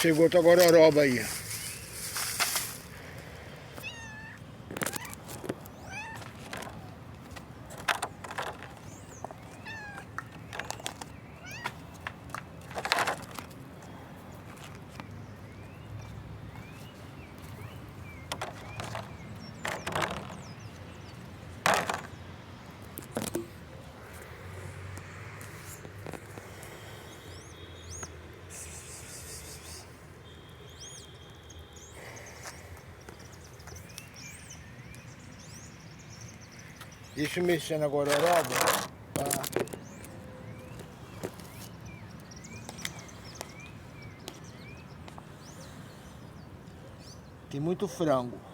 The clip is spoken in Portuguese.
chegou outra gororoba aí. Deixa eu mexer na gororoba. Tá. Tem muito frango.